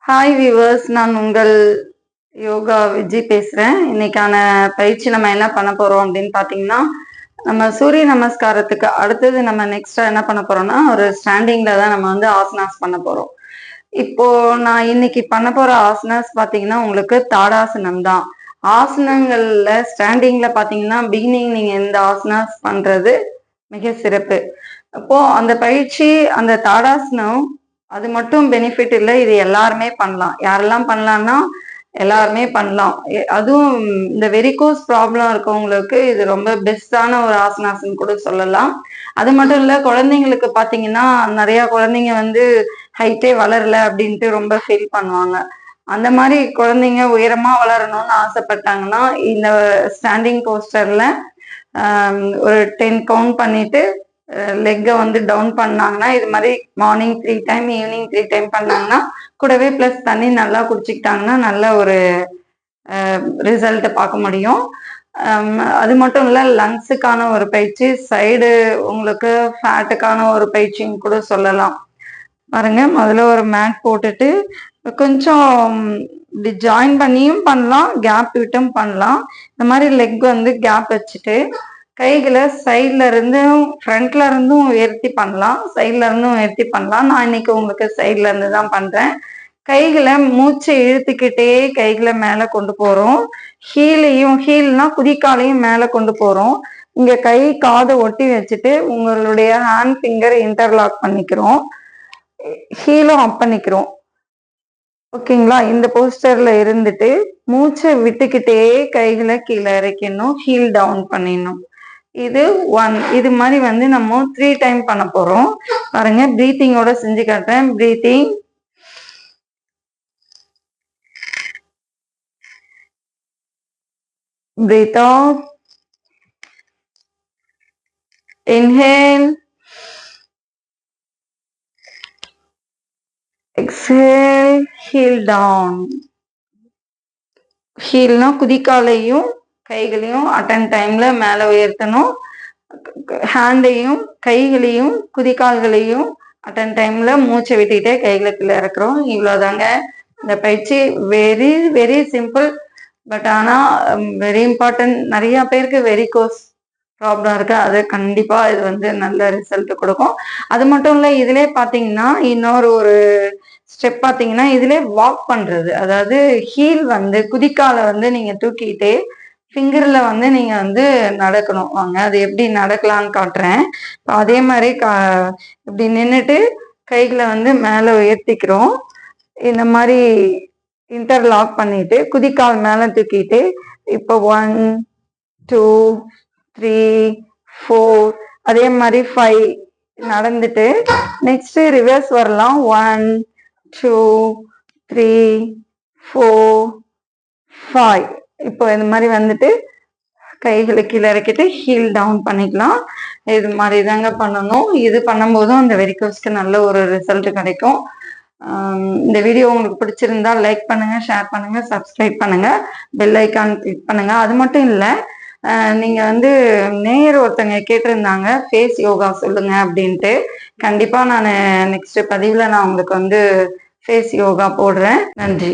Hi viewers, நான் உங்கள் யோகா விஜி பேசுகிறேன். இன்னைக்கான பயிற்சி நம்ம என்ன பண்ண போகிறோம் அப்படின்னு பார்த்தீங்கன்னா, நம்ம சூரிய நமஸ்காரத்துக்கு அடுத்தது நம்ம நெக்ஸ்ட்டாக என்ன பண்ண போகிறோம்னா, ஒரு ஸ்டாண்டிங்கில் தான் நம்ம வந்து ஆசனாஸ் பண்ண போகிறோம். இப்போ நான் இன்னைக்கு பண்ண போகிற ஆசனாஸ் பார்த்தீங்கன்னா உங்களுக்கு தாடாசனம் தான். ஆசனங்களில் ஸ்டாண்டிங்கில் பார்த்தீங்கன்னா பிகினிங் நீங்கள் இந்த ஆசனாஸ் பண்ணுறது மிக சிறப்பு. அப்போ அந்த பயிற்சி அந்த தாடாசனம் அது மட்டும் பெனிஃபிட் இல்லை, இது எல்லாருமே பண்ணலாம். யாரெல்லாம் பண்ணலாம்னா எல்லாருமே பண்ணலாம். அதுவும் இந்த வெரிகோஸ் ப்ராப்ளம் இருக்கவங்களுக்கு இது ரொம்ப பெஸ்டான ஒரு ஆசனாசன் கூட சொல்லலாம். அது மட்டும் இல்லை, குழந்தைங்களுக்கு பார்த்தீங்கன்னா நிறைய குழந்தைங்க வந்து ஹைட்டே வளரல அப்படின்ட்டு ரொம்ப ஃபீல் பண்ணுவாங்க. அந்த மாதிரி குழந்தைங்க உயரமா வளரணும்னு ஆசைப்பட்டாங்கன்னா இந்த ஸ்டாண்டிங் போஸ்டர்ல ஒரு 10 கவுண்ட் பண்ணிட்டு லெக்கை வந்து டவுன் பண்ணாங்கன்னா, இது மாதிரி மார்னிங் 3 டைம் ஈவினிங் 3 டைம் பண்ணாங்கன்னா கூடவே ப்ளஸ் தண்ணி நல்லா குடிச்சிக்கிட்டாங்கன்னா நல்ல ஒரு ரிசல்ட்டை பார்க்க முடியும். அது மட்டும் இல்லை, லங்ஸுக்கான ஒரு பயிற்சி, சைடு உங்களுக்கு ஃபேட்டுக்கான ஒரு பயிற்சின்னு கூட சொல்லலாம். பாருங்க, முதல்ல ஒரு மேட் போட்டுட்டு கொஞ்சம் இப்படி ஜாயின் பண்ணியும் பண்ணலாம், கேப் விட்டும் பண்ணலாம். இந்த மாதிரி லெக் வந்து கேப் வச்சுட்டு கைகளை சைட்ல இருந்தும் ஃப்ரண்ட்ல இருந்தும் உயர்த்தி பண்ணலாம், சைட்ல இருந்தும் உயர்த்தி பண்ணலாம். நான் இன்னைக்கு உங்களுக்கு சைட்ல இருந்து தான் பண்றேன். கைகளை மூச்சை இழுத்துக்கிட்டே கைகளை மேல கொண்டு போறோம். ஹீல்னா குதிக்காலையும் மேல கொண்டு போறோம். இங்க கை காதை ஒட்டி வச்சுட்டு உங்களுடைய ஹேண்ட் ஃபிங்கரை இன்டர்லாக் பண்ணிக்கிறோம், ஹீலும் அப் பண்ணிக்கிறோம். ஓகேங்களா? இந்த போஸ்டர்ல இருந்துட்டு மூச்சை விட்டுக்கிட்டே கைகளை கீழே இறக்கணும், ஹீல் டவுன் பண்ணிடணும். இது 1. இது மாதிரி வந்து நம்ம 3 டைம் பண்ண போறோம். பாருங்க, பிரீத்திங்கோட செஞ்சு காட்டுறேன். Breathing, breathe out, inhale, exhale, heel down. ஹீல்னா குதிக்காலையும் கைகளையும் அட்டன் டைம்ல மேல உயர்த்தணும், ஹேண்டையும் கைகளையும் குதிக்கால்களையும் அட்டன் டைம்ல மூச்சை விட்டுக்கிட்டே கைகளுக்குள்ள இறக்குறோம். இவ்வளவுதாங்க இந்த பயிற்சி. வெரி வெரி சிம்பிள், பட் ஆனா வெரி இம்பார்ட்டன்ட். நிறைய பேருக்கு வெரிகோஸ் ப்ராப்ளம் இருக்கு, அது கண்டிப்பா இது வந்து நல்ல ரிசல்ட் கொடுக்கும். அது மட்டும் இல்லை, இதுல பாத்தீங்கன்னா இன்னொரு ஒரு ஸ்டெப் பார்த்தீங்கன்னா இதுல வாக் பண்றது, அதாவது ஹீல் வந்து குதிக்கால வந்து நீங்க தூக்கிட்டு ஃபிங்கர்ல வந்து நீங்க வந்து நடக்கணும். வாங்க அது எப்படி நடக்கலான்னு காட்டுறேன். அதே மாதிரி இப்படி நின்றுட்டு கைகளை வந்து மேலே உயர்த்திக்கிறோம். இந்த மாதிரி இன்டர்லாக் பண்ணிட்டு குதிக்கால் மேலே தூக்கிட்டு இப்போ 1 2 3 4 அதே மாதிரி 5 நடந்துட்டு நெக்ஸ்ட் ரிவர்ஸ் வரலாம். 1 2 3 4 5. இப்போ இந்த மாதிரி வந்துட்டு கைகளை கீழே இறக்கிட்டு ஹீல் டவுன் பண்ணிக்கலாம். இது மாதிரி தாங்க பண்ணணும். இது பண்ணும்போதும் அந்த வெரிகோஸ்க்கு நல்ல ஒரு ரிசல்ட் கிடைக்கும். இந்த வீடியோ உங்களுக்கு பிடிச்சிருந்தா லைக் பண்ணுங்க, ஷேர் பண்ணுங்க, சப்ஸ்கிரைப் பண்ணுங்க, பெல் ஐக்கான் கிளிக் பண்ணுங்க. அது மட்டும் இல்லை, நீங்க வந்து நேயர் ஒருத்தங்க கேட்டிருந்தாங்க ஃபேஸ் யோகா சொல்லுங்க அப்படின்ட்டு. கண்டிப்பா நான் நெக்ஸ்ட் பதிவுல நான் உங்களுக்கு வந்து ஃபேஸ் யோகா போடுறேன். நன்றி.